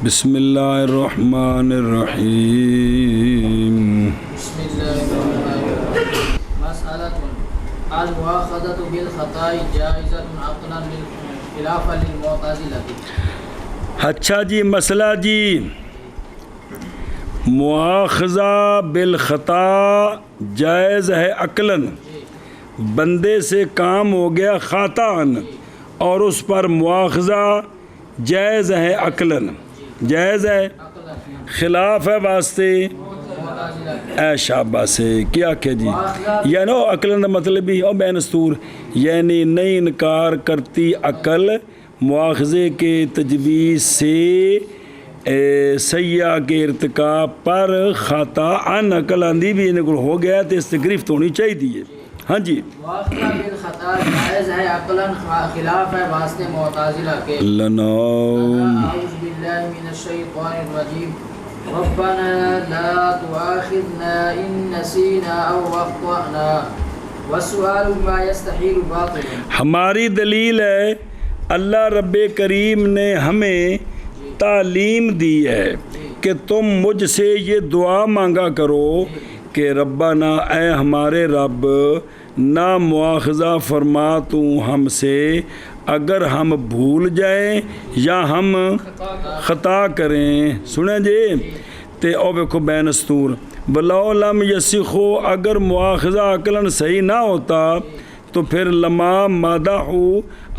بسم اللہ الرحمن الرحیم. بسم اللہ الرحمن الرحیم. مسئلۃ المؤاخذۃ بالخطاء جائزۃ عقلا خلافا للمعتزلہ. اچھا جی، مسئلہ جی، مواخذہ بالخطا جائز ہے عقلاً. بندے سے کام ہو گیا خطاً اور اس پر مواخذہ جائز ہے عقلاً، جائز ہے، خلاف ہے واسطے اے شابہ سے کیا کہ جی، یعنی عقلاً مطلب ہی اور بین استور، یعنی نہیں انکار کرتی عقل مواخذے کے تجویز سے سیاح کے ارتکاب پر خطا ان عقل آندھی بھی انہیں ہو گیا تو اس سے گرفت ہونی چاہیے. ہاں جی، مواخذہ بالخطا جائز ہے عقلا خلاف ہے واسطے معتزلہ کے. اعوذ باللہ من الشیطان الرجیم. ربنا لا تؤاخذنا ان نسینا او اخطأنا والسؤال ما يستحيل باطلا. ہماری دلیل ہے اللہ رب کریم نے ہمیں تعلیم دی ہے کہ تم مجھ سے یہ دعا مانگا کرو کہ ربنا اے ہمارے رب نہ مواخذہ فرما تو ہم سے اگر ہم بھول جائیں یا ہم خطا کریں. سنیں جی تے او بیکھو بین استور ولو لم یسخو، اگر مواخذہ عقلاً صحیح نہ ہوتا تو پھر لما مدحو،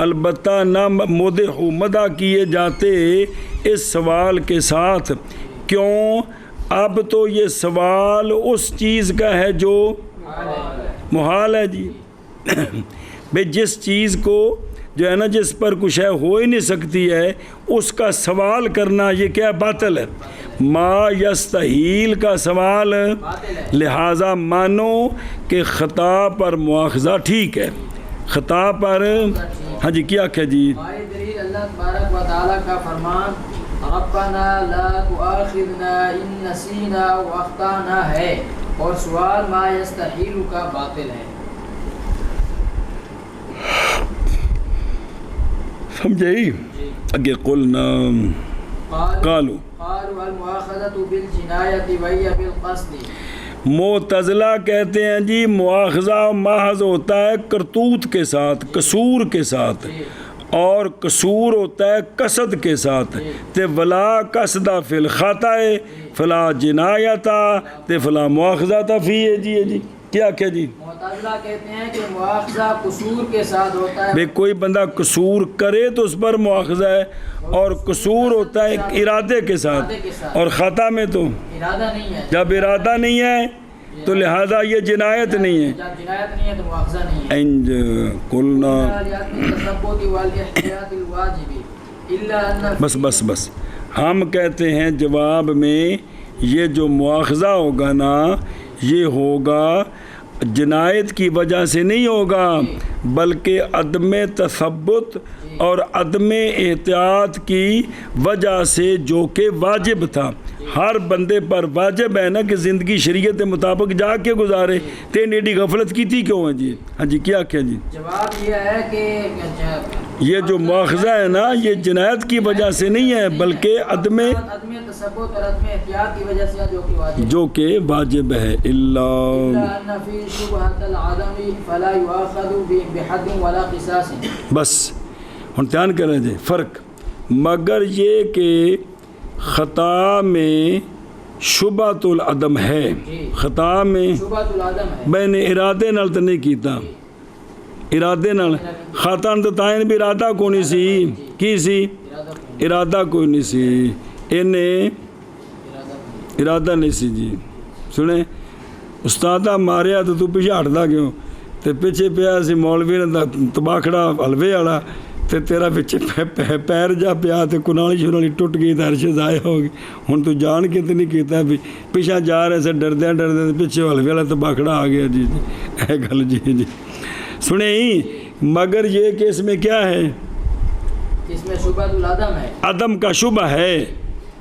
البتہ نہ مدحو مدح کیے جاتے اس سوال کے ساتھ. کیوں؟ اب تو یہ سوال اس چیز کا ہے جو محال ہے جی. بھئی جس چیز کو جو ہے نا جس پر کچھ ہے ہو ہی نہیں سکتی ہے اس کا سوال کرنا یہ کیا باطل ہے. ما یستحیل کا سوال، لہٰذا مانو کہ خطا پر مواخذہ ٹھیک ہے، خطا پر ہاں جی کیا کہ جی. ہماری دلیل اللہ تبارک و تعالیٰ کا فرمان ربنا لا تؤاخذنا ان نسینا او اخطانا ہے، اور سوال ما یستحیل کا باطل ہے. سمجھے اگے قلنا قالو المؤاخذۃ بالجنایۃ وہی بالقصد. معتزلہ کہتے ہیں جی مواخذہ محض ہوتا ہے کرتوت کے ساتھ، قصور کے ساتھ، اور قصور ہوتا ہے قصد کے ساتھ. تے ولا قصدہ فی الخطا فلا جنایتا تے فلا مواخذہ فی ہے جی. جی کیا کہ جی، معتزلہ کہتے ہیں کہ مواخذہ قصور کے ساتھ ہوتا ہے. بھئی کوئی بندہ قصور کرے تو اس پر مواخذہ ہے، اور قصور ہوتا ہے ارادے کے ساتھ، اور خطا میں تو ارادہ نہیں ہے. جب ارادہ نہیں ہے تو لہذا یہ جنایت نہیں ہے. جب جنایت نہیں ہے تو مواخذہ نہیں ہے. انج قلنا بس ہم کہتے ہیں جواب میں یہ جو مواخذہ ہوگا نا یہ ہوگا جنایت کی وجہ سے نہیں ہوگا، بلکہ عدم تثبت اور عدم احتیاط کی وجہ سے جو کہ واجب تھا. ہر بندے پر واجب ہے نا کہ زندگی شریعت مطابق جا کے گزارے. تین ایڈی غفلت کی تھی کیوں ہے جی. ہاں جی کیا کہ جی، جواب یہ ہے کہ یہ جو مواخذہ ہے نا یہ جنایت کی وجہ سے نہیں ہے بلکہ عدم تثبت اور عدم احتیاط کی وجہ سے جو کہ واجب ہے. اللہ بس ہن دھیان کریں جی فرق، مگر یہ کہ خطا میں شبہۃ العدم ہے. خطا میں میں نے ارادے نال تو نہیں کیتا، ارادے نال خطا تو تائیں بھی ارادہ کو نہیں سی کی سی، ارادہ کوئی نہیں سی، انہیں ارادہ نہیں سی جی. سنیں استادہ ماریا تو پیچھے ہٹدا کیوں، تے پیچھے پیا سی مولوی نے تباکھڑا حلوے والا تے تیرا پیچھے پیر جا پیا تے کنالی شنالی ٹوٹ گئی تے عرش ضائع ہو گئی. ہن تو جان کے تو نہیں کیتا بھی پیچھے جا رہے سے ڈردے پیچھے حلوے والا تباکھڑا آ گیا جی. اے گل جی جی سنیں، مگر یہ کہ اس میں کیا ہے، اس میں شبہۃ العدم ہے، عدم کا شبہ ہے.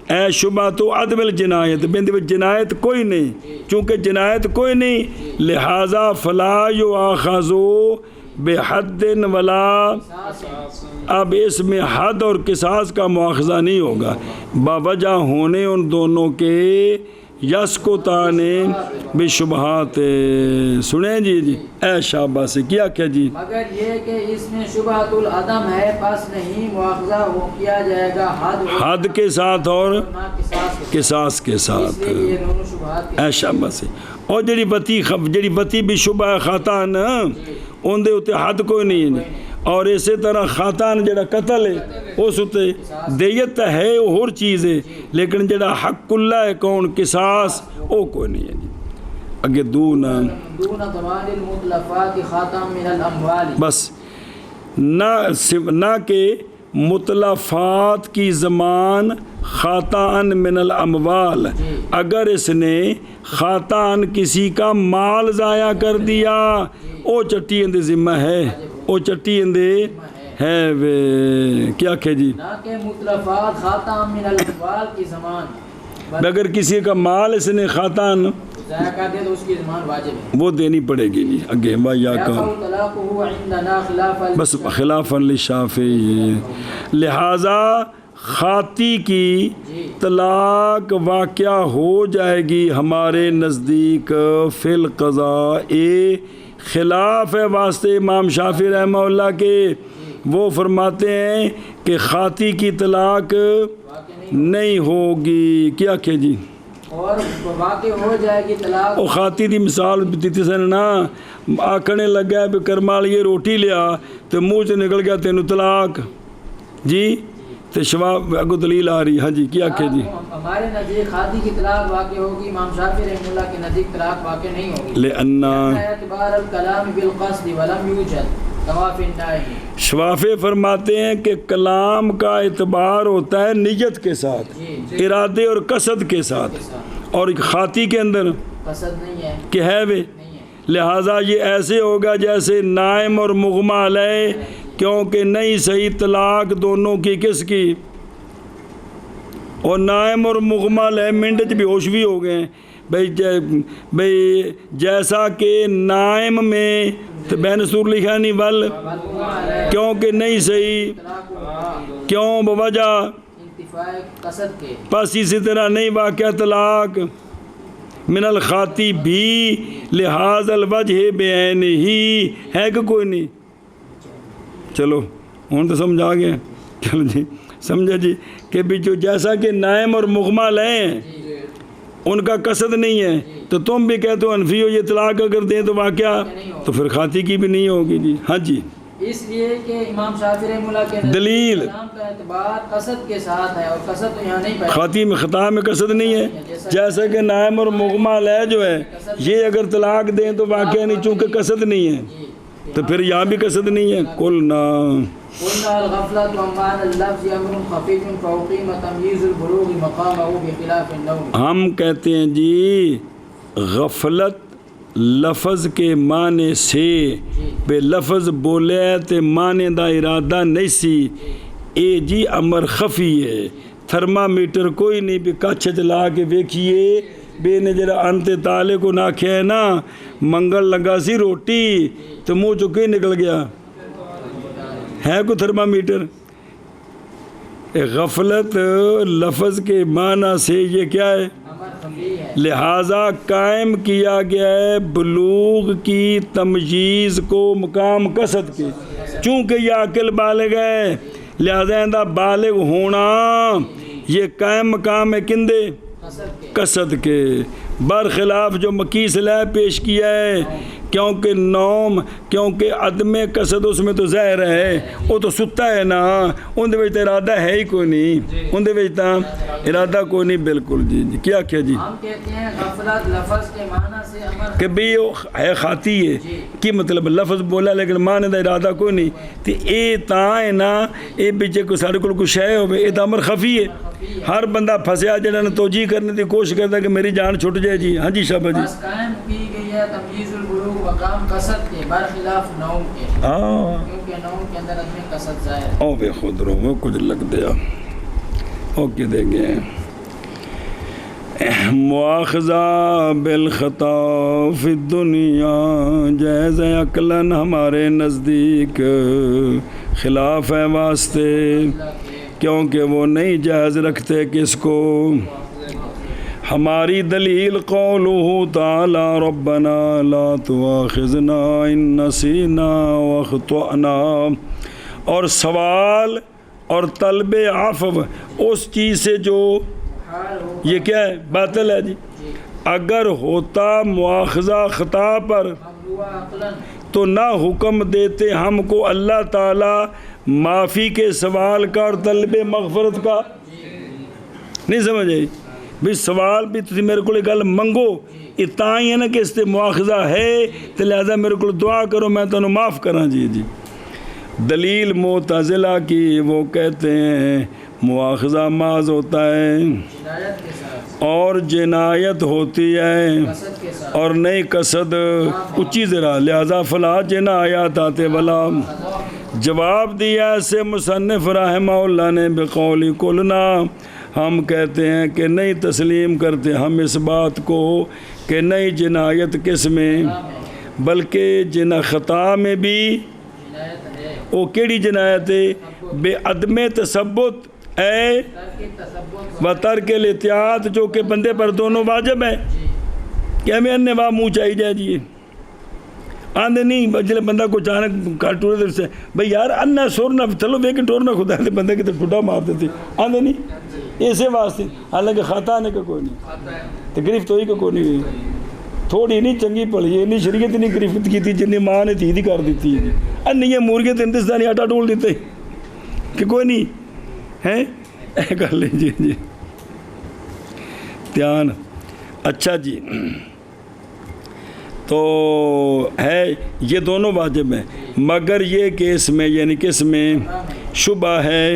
اے شبہ تو عدم الجنایت، بند جنایت کوئی نہیں، چونکہ جنایت کوئی نہیں لہٰذا فلا یؤاخذو بحد ولا، اب اس میں حد اور قصاص کا مواخذہ نہیں ہوگا، باوجہ ہونے ان دونوں کے یسکتانے بشبہات، سنیں جی اے شاباش کیا کیا جی، مگر یہ کہ اس میں شبہۃ العدم ہے، پس نہیں مواخذہ ہو کیا جائے گا حد کے ساتھ اور نہ قصاص کے ساتھ، اس لیے یہ دونوں شبہات اے شاباش۔ اور جڑی بتی بھی شبہ خاتان اندے اتے حد کوئی نہیں ہے، اور اسی طرح خاتان جڑا قتل ہے اس اتے دیت ہے وہ اور چیز ہے، لیکن جڑا حق اللہ ہے کون قصاص وہ کوئی نہیں ہے جی۔ اگے دون ضمان المتلفات خاتم من الاموال، بس نہ کہ متلفات کی زمان خاتان من الاموال، اگر اس نے خاتان کسی کا مال ضائع کر دیا او چٹی اندے ذمہ ہے، او چٹی اندے ہے وے کیا کہ جی، نہ کہ متلفات خاتم من الاموال کی زمان، اگر کسی کا مال اس نے خاتان ضائع کر دے تو اس کی زمان واجب ہے، وہ دینی پڑے گی جی۔ اگے یا کا طلاقہ عندنا خلاف بس خلاف للشافعی، لہذا خاتی کی طلاق واقع ہو جائے گی ہمارے نزدیک فی القضاء، خلاف ہے واسطے امام شافعی رحمہ اللہ کے، وہ فرماتے ہیں کہ خاتی کی طلاق نہیں ہوگی، کیا کہ جی، اور واقع ہو جائے گی طلاق، وہ خاتی دی مثال دیتی سن نا، آکھنے لگا بھی کرمال یہ روٹی لیا تو منہ سے نکل گیا تینوں طلاق جی، تو شواب اگو دلیل آ رہی، ہاں جی کیا کہ جی، ہمارے نزدیک خاتی کی طلاق واقع ہوگی، امام شافعی رحمہ اللہ کے نزدیک طلاق واقع نہیں ہوگی، لأنہ اعتبار الکلام بالقصد ولم یوجد طواف النائم، شوافے فرماتے ہیں کہ کلام کا اعتبار ہوتا ہے نیت کے ساتھ، ارادے اور قصد کے ساتھ، اور خاتی کے اندر قصد نہیں ہے کہ ہے وہ، لہٰذا یہ ایسے ہوگا جیسے نائم اور مغمى علیہ، کیونکہ نہیں صحیح طلاق دونوں کی کس کی، اور نائم اور مغمى علیہ منڈج بھی ہوش بھی ہو گئے بھئی جیسا کہ نائم میں تو بین سور لکھا نہیں ول، کیونکہ نہیں صحیح، کیوں بوجہ انتفاع قصد کے، پس اسی طرح نہیں واقع طلاق من الخاتی بھی لحاظ الوجہ بعین ہی ہے کہ کوئی نہیں، چلو ہوں تو سمجھ آ گیا، چلو جی سمجھا جی، کہ بھی جو جیسا کہ نائم اور مغمى لیں ان کا قصد نہیں ہے، تو تم بھی کہتے ہو انفی ہو یہ طلاق اگر دیں تو واقعہ تو پھر خاتی کی بھی نہیں ہوگی جی، ہاں جی، اس لیے کہ امام شافعی رحمہ اللہ کے دلیل کلام کا اعتبار قصد کے ساتھ ہے، اور قصد تو یہاں نہیں پائے، خاتی میں خطا میں قصد نہیں ہے، جیسے کہ نائم اور مغمى علیہ جو ہے یہ اگر طلاق دیں تو واقعہ نہیں، چونکہ قصد نہیں ہے تو پھر یہاں بھی قصد نہیں ہے، قلنا قلنا الغفلۃ عن معنى اللفظ امر خفیف فاقیم تمییز البلوغ مقامہ بخلاف النوم، ہم کہتے ہیں جی غفلت لفظ کے معنی سے بے لفظ بولے تے معنی دا ارادہ نہیں سی، اے جی امر خفی ہے، تھرمامیٹر کوئی نہیں بھی کچھ چلا کے ویکھیے بے نے جرا انتے تالے کو نہ کھے نا منگل لگا سی روٹی تو منہ چکے نکل گیا، ہے کوئی تھرمامیٹر، غفلت لفظ کے معنی سے یہ کیا ہے، لہٰذا قائم کیا گیا ہے بلوغ کی تمجیز کو مقام قصد کے، چونکہ یہ عقل بالغ ہے لہٰذا اندہ بالغ ہونا یہ قائم مقام ہے کندے قصد کے، برخلاف جو مقیس لے پیش کیا ہے، کیونکہ نوم کیونکہ عدم قصد اس میں تو ظاہر ہے، وہ تو ستا ہے نا، ان دے وچ ارادہ ہے ہی کوئی نہیں، ان دے وچ تا ارادہ کوئی نہیں، بالکل جی جی کیا کیا جی، ہم کہتے ہیں غفلت لفظ کے معنی سے امر کہ بھی ہے خاتی ہے کی مطلب لفظ بولا لیکن معنی دا ارادہ کوئی نہیں، تے اے تا ہے نا اے بچے کو سارے کول کچھ ہے ہوئے، اے تا امر خفی ہے، ہر بندہ پھنسیا جڑا نے توجیہ کرنے دی کوشش کرتا کہ میری جان چھٹ جائے جی، ہاں جی شابہ جی، بس قائم کی گئی ہے تمییز البلوغ مقام قصد کے برخلاف نوم کے، کیونکہ نوم کے اندر عدم قصد ظاہر ہے، او بے خود رو وہ کچھ لگ دیا اوکے دیں گے مواخذہ بالخطا فی الدنیا جائز عقلاً ہمارے نزدیک خلاف ہے واسطے، کیونکہ وہ نہیں جائز رکھتے کس کو۔ ہماری دلیل قولہ تعالی ربنا لا تؤاخذنا ان نسینا واخطأنا، اور سوال اور طلب عفو اس چیز سے جو یہ کیا ہے باطل ہے جی۔ اگر ہوتا مواخذہ خطا پر تو نہ حکم دیتے ہم کو اللہ تعالیٰ معافی کے سوال کا اور طلب مغفرت کا۔ نہیں سمجھے بھی سوال بھی تسی میرے کو گل منگو اتنا ہی ہے نا کہ اس سے مواخذہ ہے تو لہذا میرے کو دعا کرو میں تمہیں معاف کراں جی۔ دلیل معتزلہ کی وہ کہتے ہیں مواخذہ محض ہوتا ہے اور جنایت ہوتی ہے اور نہیں قصد اچھی ذرا، لہذا فلا جنایات آتے والا۔ جواب دیا سے مصنف رحمہ اللہ نے بقول قلنا، ہم کہتے ہیں کہ نہیں تسلیم کرتے ہم اس بات کو کہ نہیں جنایت کس میں بلکہ خطا میں بھی وہ کیڑی جنایت ہے بے عدم تثبت و ترک الاحتیاط، جو کہ بندے پر دونوں واجب ہے کہ ہمیں انہیں واہ منہ چاہی جائے جی آندھے نہیں جلے بندہ کو اچانک کارٹور در سے بھئی یار انہ سورنا چلو بے کے ٹورنا خدا ہے بندے کی تو ٹوٹا مارتے تھے آندھے نہیں ایسے واسطے، حالانکہ خطا آنے کا کوئی نہیں، تکلیف تو ہی کا کوئی نہیں، تھوڑی نہیں چنگی پڑی ہے، نہیں شریعت نہیں گرفت کی تھی جنہیں ماں نے تھی کر دیتی ہے ان یہ مرغے تو ہندوستانی آٹا ڈول دیتے کہ کوئی نہیں ہیں اے کر لیں جی دھیان۔ اچھا جی تو ہے یہ دونوں واجب ہیں، مگر یہ کہ اس میں یعنی کس میں شبہ ہے،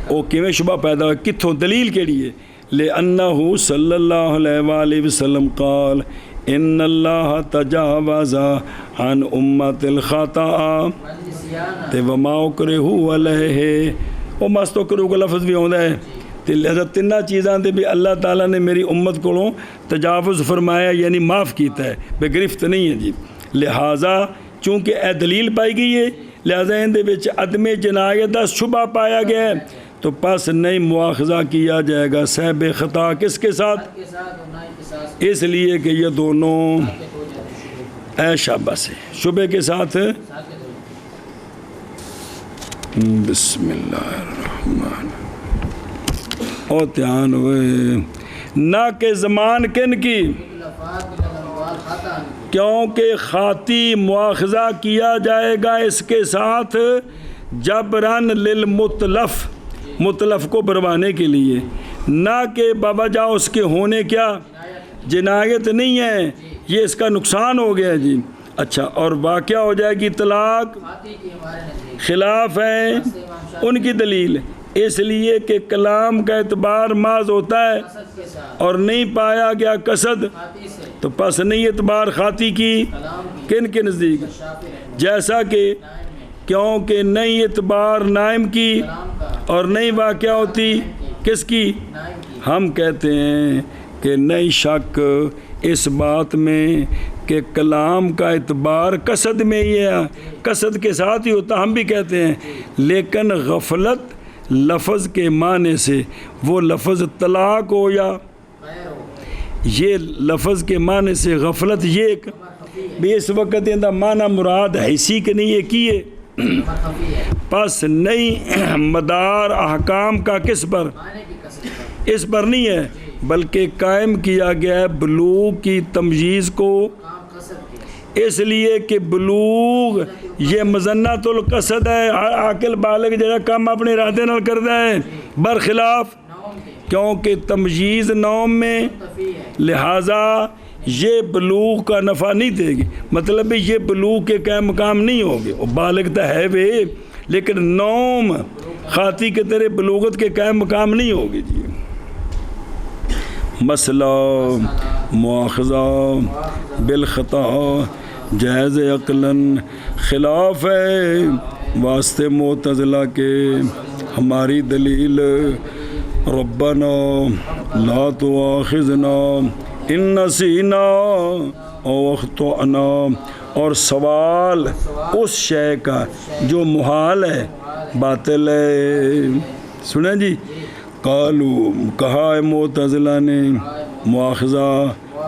او کیویں شبہ پیدا ہوا کتھوں دلیل کیڑی ہے؟ لأنہ صلی اللہ علیہ وآلہ وسلم قال ان اللہ تجاوز عن امت الخطا تے وما اکرہوا علیہ، وہ مست اکرہوا کا لفظ بھی ہوتا ہے، لہذا تینہ چیزاں دے بھی اللہ تعالیٰ نے میری امت کو تجاوز فرمایا یعنی معاف کیتا ہے، بے گرفت نہیں ہے جی۔ لہٰذا چونکہ اے دلیل پائی گئی ہے لہٰذا ان دے وچ عدم جنایت دا شبہ پایا گیا ہے تو پس نہیں مواخذہ کیا جائے گا صاحب خطا کس کے ساتھ، اس لیے کہ یہ دونوں اے شاباش شبہ کے ساتھ۔ بسم اللہ الرحمن او دھیان ہوئے نہ کہ زمان کن کی، کیونکہ خاطی مواخذہ کیا جائے گا اس کے ساتھ جبران للمتلف، متلف کو بروانے کے لیے، نہ کہ بوجہ اس کے ہونے کیا جنایت نہیں ہے، یہ اس کا نقصان ہو گیا جی۔ اچھا اور واقعہ ہو جائے گی طلاق، خلاف ہے ان کی دلیل، اس لیے کہ کلام کا اعتبار محض ہوتا ہے اور نہیں پایا گیا قصد تو پس نہیں اعتبار خاطی کی کن کے نزدیک، جیسا کہ کیونکہ نہیں اعتبار نائم کی اور نہیں واقعہ ہوتی کس کی، ہم کہتے ہیں کہ نہیں شک اس بات میں کہ کلام کا اعتبار قصد میں ہی ہے، قصد کے ساتھ ہی ہوتا، ہم بھی کہتے ہیں، لیکن غفلت لفظ کے معنی سے وہ لفظ طلاق ہو یا یہ لفظ کے معنی سے غفلت یہ بھی اس وقت اندہ معنی مراد حیثی کے نہیں ہے کیے، پس نہیں مدار احکام کا کس پر، اس پر نہیں ہے بلکہ قائم کیا گیا ہے بلوغ کی تمجیز کو، اس لیے کہ بلوغ یہ مزنت القصد ہے، عاقل بالغ جڑا کام اپنے ارادے نال کردا ہے برخلاف کیونکہ تمجیز نوم میں، لہٰذا یہ بلوغ کا نفع نہیں دے گی، مطلب یہ بلوغ کے قائم مقام نہیں ہوگے، وہ بالغ تو ہے وے لیکن نوم خاطی کے طرح بلوغت کے قائم مقام نہیں ہوگی جی۔ مسئلہ مواخذہ بالخطا جائز عقلاً خلاف ہے واسطے معتزلہ کے، ہماری دلیل ربنا لا تؤاخذنا ان نسینا او اخطأنا، اور سوال اس شے کا جو محال ہے، باطل ہے۔ سنیں جی، قالو کہا ہے معتزلہ نے، مواخذہ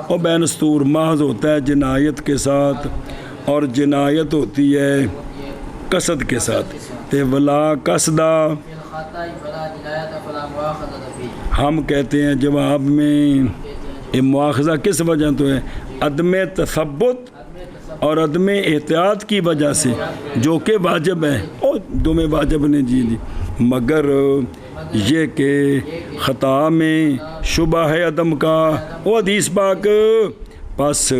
اور بین سطور محض ہوتا ہے جنایت کے ساتھ، اور جنایت ہوتی ہے قصد کے ساتھ، تے ولا قصدہ ہم کہتے ہیں جواب میں یہ مواخذہ کس وجہ تو ہے؟ عدم تثبت اور عدم احتیاط کی وجہ سے، جو کہ واجب ہے، اور دو میں واجب نے جی لی، مگر یہ کہ خطا میں شبہ ہے عدم کا، وہ حدیث پاک، پس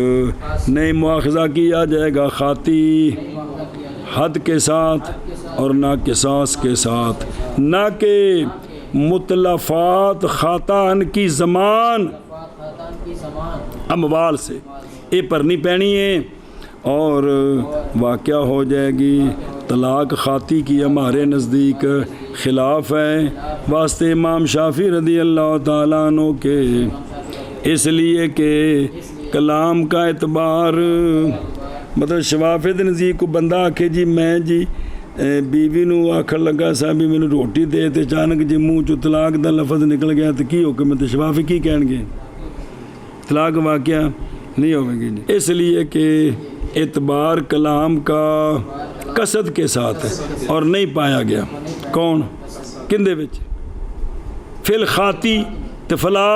نہیں مواخذہ کیا جائے گا خاطی حد کے ساتھ اور نہ قصاص کے ساتھ، نہ کہ متلفات خاتان کی زمان اموال سے یہ پر نہیں پہنی ہے، اور واقعہ ہو جائے گی طلاق خاطی کی ہمارے نزدیک خلاف ہے واسطے امام شافعی رضی اللہ تعالیٰ عنہ کے، اس لیے کہ کلام کا اعتبار، مطلب شوافد نزدیک کو بندہ آکھے جی میں جی بیوی نو آکھر لگا صاحبی میں روٹی دے تے اچانک جی منہ چو طلاق دا لفظ نکل گیا تو کی حکم ہے؟ شوافی کی کہیں گے؟ طلاق واقعہ نہیں ہوئے گی جی، اس لیے کہ اعتبار کلام کا قصد کے ساتھ ہے اور نہیں پایا گیا۔ کون کندے وچ فی الخاتی تفلا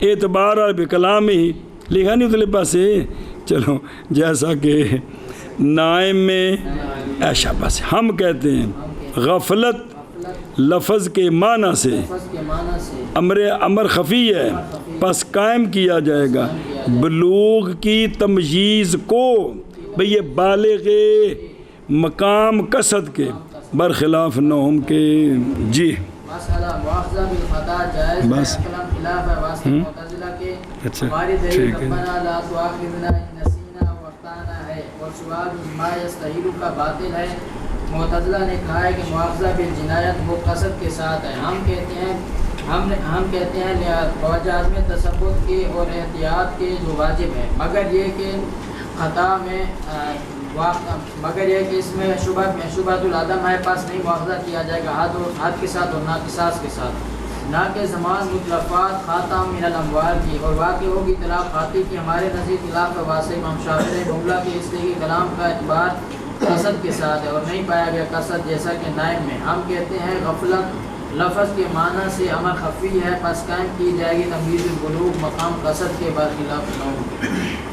اعتبار اور بکلام ہی لکھا نہیں اتلے پاسے، چلو جیسا کہ نائم میں ایشا پاس ہم کہتے ہیں غفلت لفظ کے معنی سے امر خفی ہے، پس قائم کیا جائے گا بلوغ کی تمییز کو، بھئی یہ بالغ مقام قصد کے برخلاف نوم کے۔ جی مواخذہ بالخطا جائز ہے، کلام خلاف ہے واسطے معتزلہ کے، ہماری دلیل ربنا لا تؤاخذنا ان نسینا او اخطانا ہے، اور سوال ما یستحیل کا باطل ہے۔ معتزلہ نے کہا ہے کہ مواخذہ بالجنایت وہ قصد کے ساتھ ہے، ہم کہتے ہیں توجہ عدم تثبت کے اور احتیاط کے جو واجب ہے، مگر یہ کہ خطا میں مگر یہ کہ اس میں شبہۃ العدم ہے، پس نہیں مواخذہ کیا جائے گا حد کے ساتھ اور نہ قصاص کے ساتھ، نہ کہ زمان متلفات خاتم من الاموال کی، اور واقع ہوگی طلاق خاطی کی، ہمارے نزدیک خلاف واسع امام شافعی نے جملہ کے اس لیے کہ کلام کا اعتبار قصد کے ساتھ ہے اور نہیں پایا گیا قصد، جیسا کہ نائب میں ہم کہتے ہیں غفلت لفظ کے معنی سے امر خفی ہے، پس قائم کی جائے گی تمییز البلوغ مقام قصد کے برخلاف نوم۔